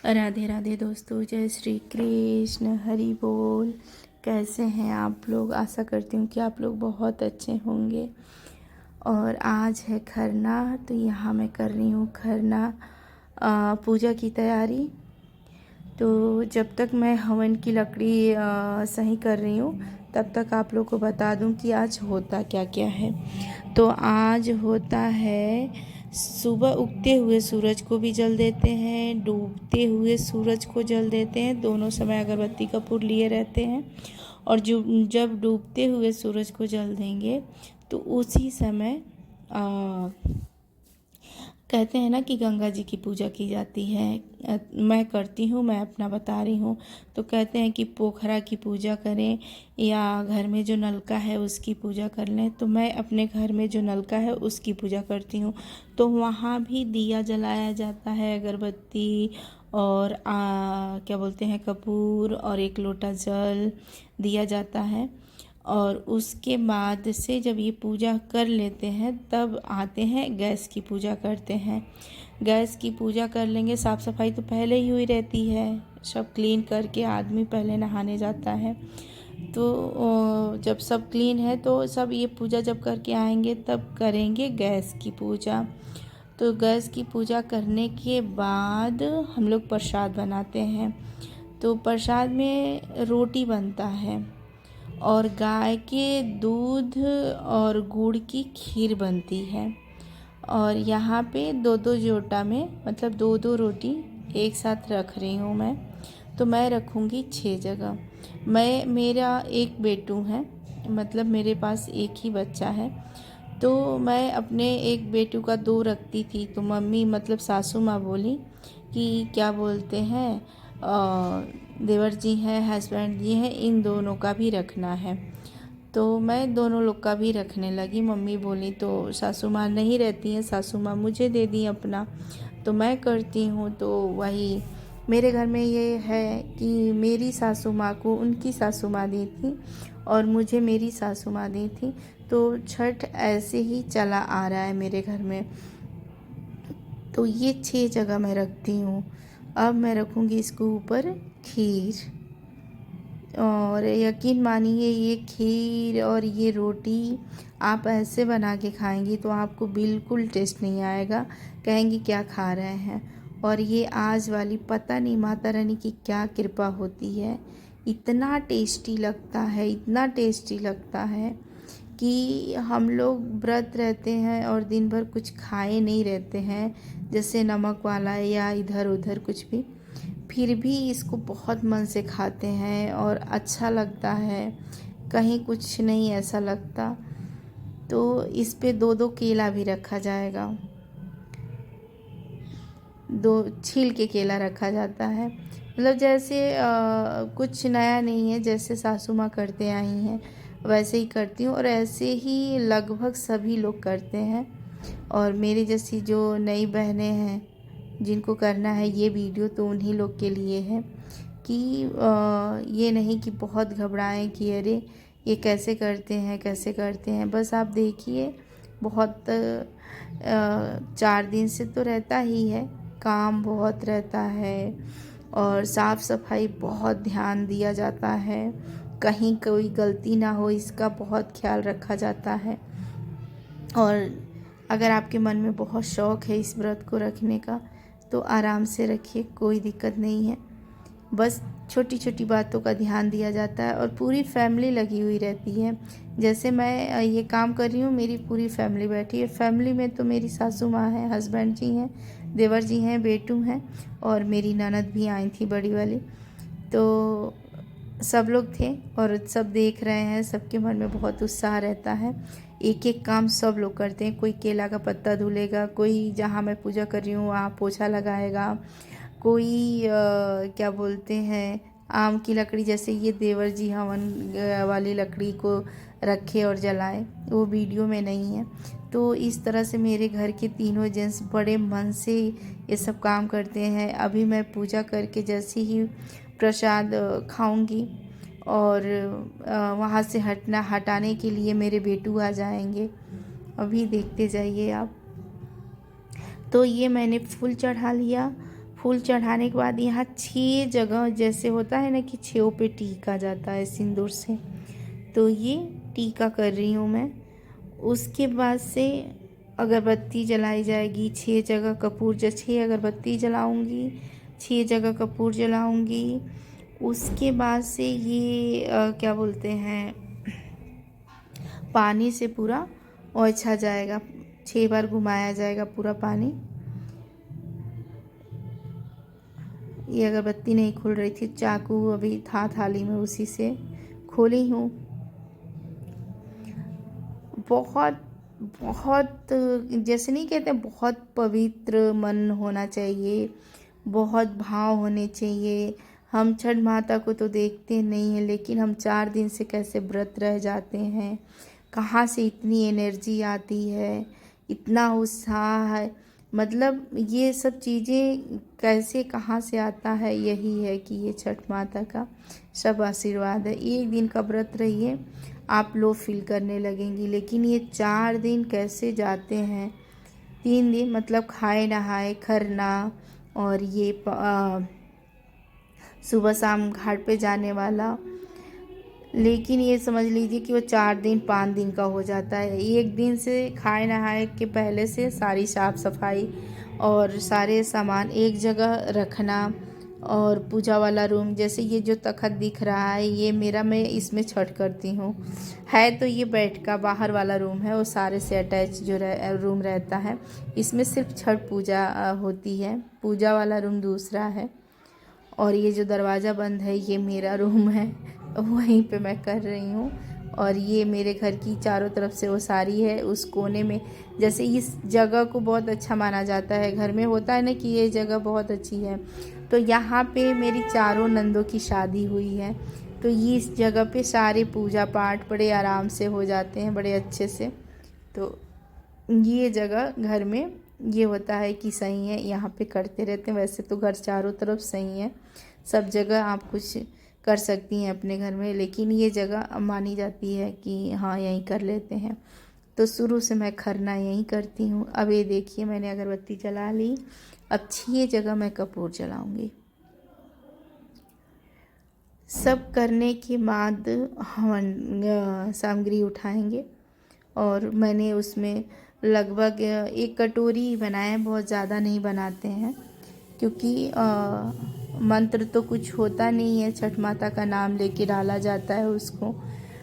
राधे राधे दोस्तों, जय श्री कृष्ण, हरि बोल। कैसे हैं आप लोग? आशा करती हूँ कि आप लोग बहुत अच्छे होंगे। और आज है खरना, तो यहाँ मैं कर रही हूँ खरना पूजा की तैयारी। तो जब तक मैं हवन की लकड़ी सही कर रही हूँ, तब तक आप लोग को बता दूँ कि आज होता क्या क्या है। तो आज होता है, सुबह उगते हुए सूरज को भी जल देते हैं, डूबते हुए सूरज को जल देते हैं। दोनों समय अगरबत्ती कपूर लिए रहते हैं। और जो जब डूबते हुए सूरज को जल देंगे तो उसी समय कहते हैं ना कि गंगा जी की पूजा की जाती है। मैं करती हूँ, मैं अपना बता रही हूँ। तो कहते हैं कि पोखरा की पूजा करें या घर में जो नलका है उसकी पूजा कर लें। तो मैं अपने घर में जो नलका है उसकी पूजा करती हूँ। तो वहाँ भी दिया जलाया जाता है, अगरबत्ती और क्या बोलते हैं, कपूर और एक लोटा जल दिया जाता है। और उसके बाद से जब ये पूजा कर लेते हैं तब आते हैं गैस की पूजा करते हैं। गैस की पूजा कर लेंगे। साफ़ सफाई तो पहले ही हुई रहती है, सब क्लीन करके आदमी पहले नहाने जाता है। तो जब सब क्लीन है तो सब ये पूजा जब करके आएंगे तब करेंगे गैस की पूजा। तो गैस की पूजा करने के बाद हम लोग प्रसाद बनाते हैं। तो प्रसाद में रोटी बनता है और गाय के दूध और गुड़ की खीर बनती है। और यहाँ पे दो दो जोटा में, मतलब दो दो रोटी एक साथ रख रही हूँ मैं। तो मैं रखूँगी 6 जगह। मेरा एक बेटू है, मतलब मेरे पास एक ही बच्चा है। तो मैं अपने एक बेटू का 2 रखती थी, तो मम्मी मतलब सासू माँ बोली कि क्या बोलते हैं, देवर जी हैं, हस्बैंड जी हैं, इन दोनों का भी रखना है। तो मैं दोनों लोग का भी रखने लगी। मम्मी बोली तो सासू माँ नहीं रहती हैं, सासू माँ मुझे दे दी अपना, तो मैं करती हूँ। तो वही मेरे घर में ये है कि मेरी सासू माँ को उनकी सासू माँ दी थी और मुझे मेरी सासू माँ दी थी। तो छठ ऐसे ही चला आ रहा है मेरे घर में। तो ये 6 जगह मैं रखती हूँ। अब मैं रखूँगी इसके ऊपर खीर। और यकीन मानिए, ये खीर और ये रोटी आप ऐसे बना के खाएंगी तो आपको बिल्कुल टेस्ट नहीं आएगा, कहेंगी क्या खा रहे हैं। और ये आज वाली पता नहीं माता रानी की क्या कृपा होती है, इतना टेस्टी लगता है, इतना टेस्टी लगता है कि हम लोग व्रत रहते हैं और दिन भर कुछ खाए नहीं रहते हैं, जैसे नमक वाला या इधर उधर कुछ भी, फिर भी इसको बहुत मन से खाते हैं और अच्छा लगता है, कहीं कुछ नहीं ऐसा लगता। तो इस पे 2-2 केला भी रखा जाएगा, 2 छील के केला रखा जाता है। मतलब जैसे कुछ नया नहीं है, जैसे सासू माँ करते आई हैं वैसे ही करती हूँ और ऐसे ही लगभग सभी लोग करते हैं। और मेरी जैसी जो नई बहनें हैं जिनको करना है ये वीडियो, तो उन्हीं लोग के लिए है कि ये नहीं कि बहुत घबराएं कि अरे ये कैसे करते हैं कैसे करते हैं। बस आप देखिए, बहुत 4 दिन से तो रहता ही है, काम बहुत रहता है और साफ़ सफाई बहुत ध्यान दिया जाता है, कहीं कोई गलती ना हो इसका बहुत ख्याल रखा जाता है। और अगर आपके मन में बहुत शौक़ है इस व्रत को रखने का तो आराम से रखिए, कोई दिक्कत नहीं है। बस छोटी छोटी बातों का ध्यान दिया जाता है और पूरी फैमिली लगी हुई रहती है। जैसे मैं ये काम कर रही हूँ, मेरी पूरी फैमिली बैठी है। फैमिली में तो मेरी सासू माँ है, हस्बैंड जी हैं, देवर जी हैं, बेटू हैं और मेरी ननद भी आई थी बड़ी वाली। तो सब लोग थे और सब देख रहे हैं, सबके मन में बहुत उत्साह रहता है। एक एक काम सब लोग करते हैं, कोई केला का पत्ता धुलेगा, कोई जहाँ मैं पूजा कर रही हूँ वहाँ पोछा लगाएगा, कोई क्या बोलते हैं, आम की लकड़ी, जैसे ये देवर जी हवन वाली लकड़ी को रखे और जलाए, वो वीडियो में नहीं है। तो इस तरह से मेरे घर के तीनों जेंट्स बड़े मन से ये सब काम करते हैं। अभी मैं पूजा करके जैसे ही प्रसाद खाऊंगी और वहाँ से हटाने के लिए मेरे बेटू आ जाएंगे, अभी देखते जाइए आप। तो ये मैंने फूल चढ़ा लिया, फूल चढ़ाने के बाद यहाँ 6 जगह जैसे होता है ना कि 6 पे टीका जाता है सिंदूर से, तो ये टीका कर रही हूँ मैं। उसके बाद से अगरबत्ती जलाई जाएगी 6 जगह, 6 अगरबत्ती जलाऊंगी, 6 जगह कपूर जलाऊंगी। उसके बाद से ये क्या बोलते हैं, पानी से पूरा ओछा जाएगा, 6 बार घुमाया जाएगा पूरा पानी। ये अगरबत्ती नहीं खुल रही थी, चाकू अभी था थाली में, उसी से खोली हूँ। बहुत बहुत जैसे नहीं कहते, बहुत पवित्र मन होना चाहिए, बहुत भाव होने चाहिए। हम छठ माता को तो देखते नहीं हैं, लेकिन हम 4 दिन से कैसे व्रत रह जाते हैं, कहाँ से इतनी एनर्जी आती है, इतना उत्साह है। मतलब ये सब चीज़ें कैसे कहाँ से आता है, यही है कि ये छठ माता का सब आशीर्वाद है। एक दिन का व्रत रहिए, आप लो फील करने लगेंगी, लेकिन ये 4 दिन कैसे जाते हैं। 3 दिन मतलब खाए नहाए खरना, और ये सुबह शाम घाट पे जाने वाला, लेकिन ये समझ लीजिए कि वो 4 दिन 5 दिन का हो जाता है। एक दिन से खाए नहाए के पहले से सारी साफ सफाई और सारे सामान एक जगह रखना, और पूजा वाला रूम, जैसे ये जो तखत दिख रहा है ये मेरा, मैं इसमें छठ करती हूँ। है तो ये बेड का बाहर वाला रूम है, वो सारे से अटैच जो रूम रहता है, इसमें सिर्फ छठ पूजा होती है। पूजा वाला रूम दूसरा है, और ये जो दरवाज़ा बंद है ये मेरा रूम है, वहीं पे मैं कर रही हूँ। और ये मेरे घर की चारों तरफ से ओसारी है, उस कोने में, जैसे इस जगह को बहुत अच्छा माना जाता है। घर में होता है ना कि ये जगह बहुत अच्छी है, तो यहाँ पे मेरी चारों नंदों की शादी हुई है, तो ये इस जगह पे सारे पूजा पाठ बड़े आराम से हो जाते हैं, बड़े अच्छे से। तो ये जगह घर में ये होता है कि सही है, यहाँ पे करते रहते हैं। वैसे तो घर चारों तरफ सही है, सब जगह आप कुछ कर सकती हैं अपने घर में, लेकिन ये जगह मानी जाती है कि हाँ यहीं कर लेते हैं। तो शुरू से मैं खरना यहीं करती हूँ। अब ये देखिए मैंने अगरबत्ती जला ली, अब 6 जगह मैं कपूर जलाऊंगी। सब करने के बाद हवन सामग्री उठाएंगे, और मैंने उसमें लगभग 1 कटोरी बनाया, बहुत ज़्यादा नहीं बनाते हैं, क्योंकि मंत्र तो कुछ होता नहीं है, छठ माता का नाम लेके डाला जाता है उसको।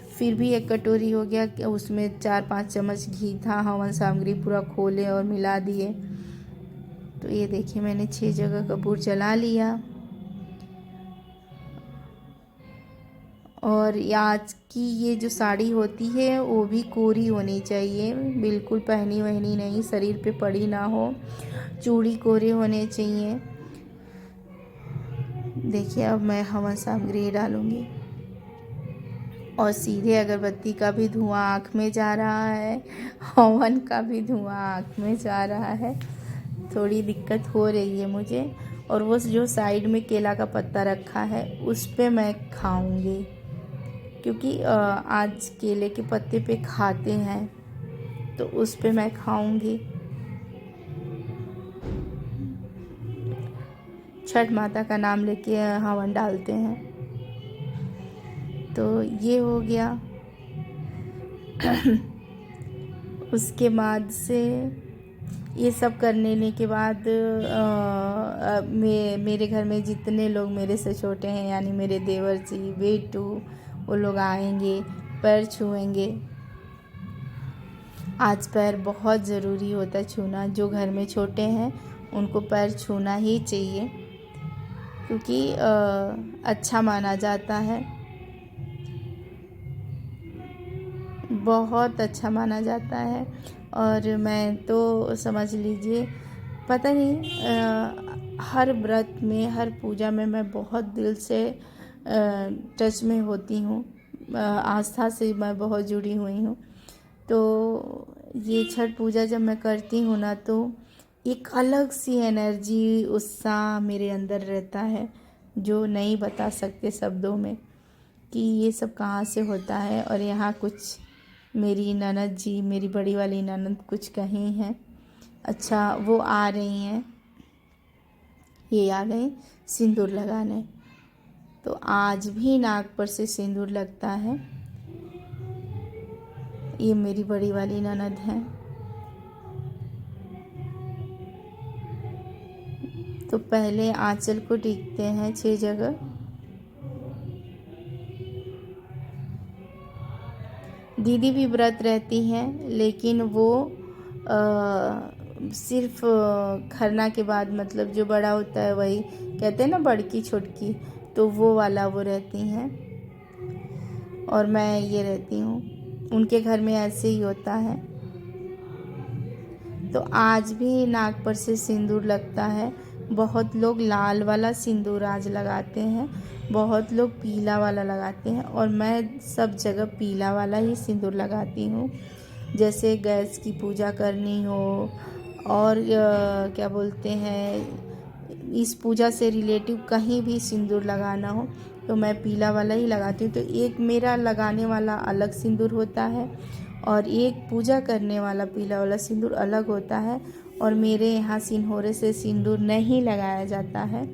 फिर भी 1 कटोरी हो गया, उसमें 4-5 चम्मच घी था, हवन सामग्री पूरा खोले और मिला दिए। तो ये देखिए मैंने 6 जगह कपूर जला लिया। और आज की ये जो साड़ी होती है वो भी कोरी होनी चाहिए, बिल्कुल पहनी वहनी नहीं, शरीर पे पड़ी ना हो, चूड़ी कोरे होने चाहिए। देखिए अब मैं हवन सामग्री डालूंगी, और सीधे अगरबत्ती का भी धुआं आँख में जा रहा है, हवन का भी धुआं आँख में जा रहा है। थोड़ी दिक्कत हो रही है मुझे। और वो जो साइड में केला का पत्ता रखा है उस पे मैं खाऊंगी, क्योंकि आज केले के पत्ते पे खाते हैं, तो उस पे मैं खाऊंगी। छठ माता का नाम लेके हवन डालते हैं। तो ये हो गया। उसके बाद से ये सब करने के बाद मेरे घर में जितने लोग मेरे से छोटे हैं, यानी मेरे देवर जी, बेटू, वो लोग आएंगे, पैर छुएंगे। आज पैर बहुत ज़रूरी होता है छूना, जो घर में छोटे हैं उनको पैर छूना ही चाहिए, क्योंकि अच्छा माना जाता है, बहुत अच्छा माना जाता है। और मैं तो समझ लीजिए, पता नहीं हर व्रत में, हर पूजा में मैं बहुत दिल से टच में होती हूँ, आस्था से मैं बहुत जुड़ी हुई हूँ। तो ये छठ पूजा जब मैं करती हूँ ना, तो एक अलग सी एनर्जी, उत्साह मेरे अंदर रहता है, जो नहीं बता सकते शब्दों में कि ये सब कहाँ से होता है। और यहाँ कुछ मेरी ननद जी, मेरी बड़ी वाली ननद कुछ कहीं हैं, अच्छा वो आ रही हैं, ये आ गए सिंदूर लगाने। तो आज भी नाक पर से सिंदूर लगता है। ये मेरी बड़ी वाली ननद है। तो पहले आंचल को टीकते हैं 6 जगह। दीदी भी व्रत रहती हैं, लेकिन वो सिर्फ खरना के बाद, मतलब जो बड़ा होता है वही कहते हैं ना, बड़की छोटकी, तो वो वाला वो रहती हैं और मैं ये रहती हूँ। उनके घर में ऐसे ही होता है। तो आज भी नाक पर से सिंदूर लगता है। बहुत लोग लाल वाला सिंदूर आज लगाते हैं, बहुत लोग पीला वाला लगाते हैं, और मैं सब जगह पीला वाला ही सिंदूर लगाती हूँ। जैसे गैस की पूजा करनी हो और क्या बोलते हैं, इस पूजा से रिलेटिव कहीं भी सिंदूर लगाना हो तो मैं पीला वाला ही लगाती हूँ। तो एक मेरा लगाने वाला अलग सिंदूर होता है और एक पूजा करने वाला पीला वाला सिंदूर अलग होता है। और मेरे यहाँ सिंहोरे से सिंदूर नहीं लगाया जाता है,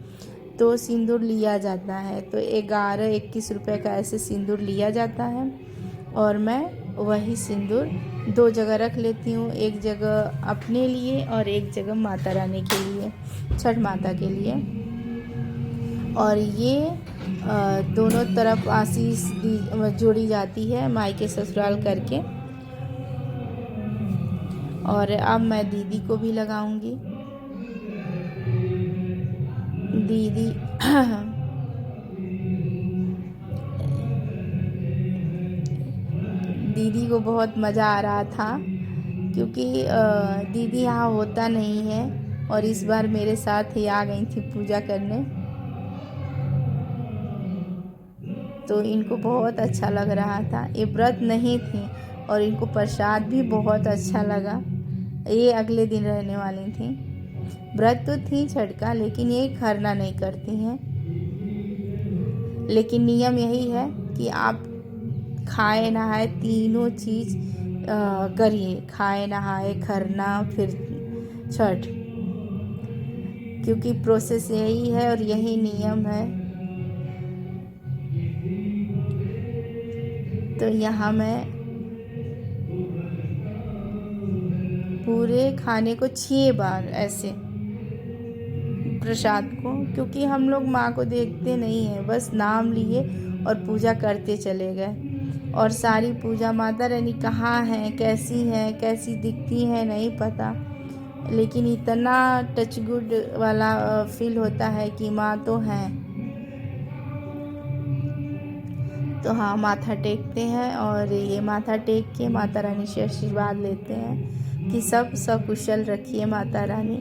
तो सिंदूर लिया जाता है। तो 11-21 रुपये का ऐसे सिंदूर लिया जाता है और मैं वही सिंदूर 2 जगह रख लेती हूँ। एक जगह अपने लिए और एक जगह माता रानी के लिए, छठ माता के लिए। और ये दोनों तरफ आशीष जोड़ी जाती है मायके ससुराल करके। और अब मैं दीदी को भी लगाऊंगी। दीदी दीदी को बहुत मज़ा आ रहा था, क्योंकि दीदी यहाँ होता नहीं है और इस बार मेरे साथ ही आ गई थी पूजा करने। तो इनको बहुत अच्छा लग रहा था। ये व्रत नहीं थी और इनको प्रसाद भी बहुत अच्छा लगा। ये अगले दिन रहने वाली थी। व्रत तो थी छठ का, लेकिन ये खरना नहीं करती हैं। लेकिन नियम यही है कि आप खाए नहाए तीनों चीज़ करिए, खाए नहाए, खरना, फिर छठ, क्योंकि प्रोसेस यही है और यही नियम है। तो यहाँ मैं पूरे खाने को 6 बार ऐसे प्रसाद को, क्योंकि हम लोग माँ को देखते नहीं हैं, बस नाम लिए और पूजा करते चले गए। और सारी पूजा माता रानी कहाँ हैं, कैसी दिखती हैं नहीं पता, लेकिन इतना टच गुड वाला फील होता है कि माँ तो हैं। तो हाँ, माथा टेकते हैं और ये माथा टेक के माता रानी से आशीर्वाद लेते हैं कि सब सकुशल रखिए माता रानी।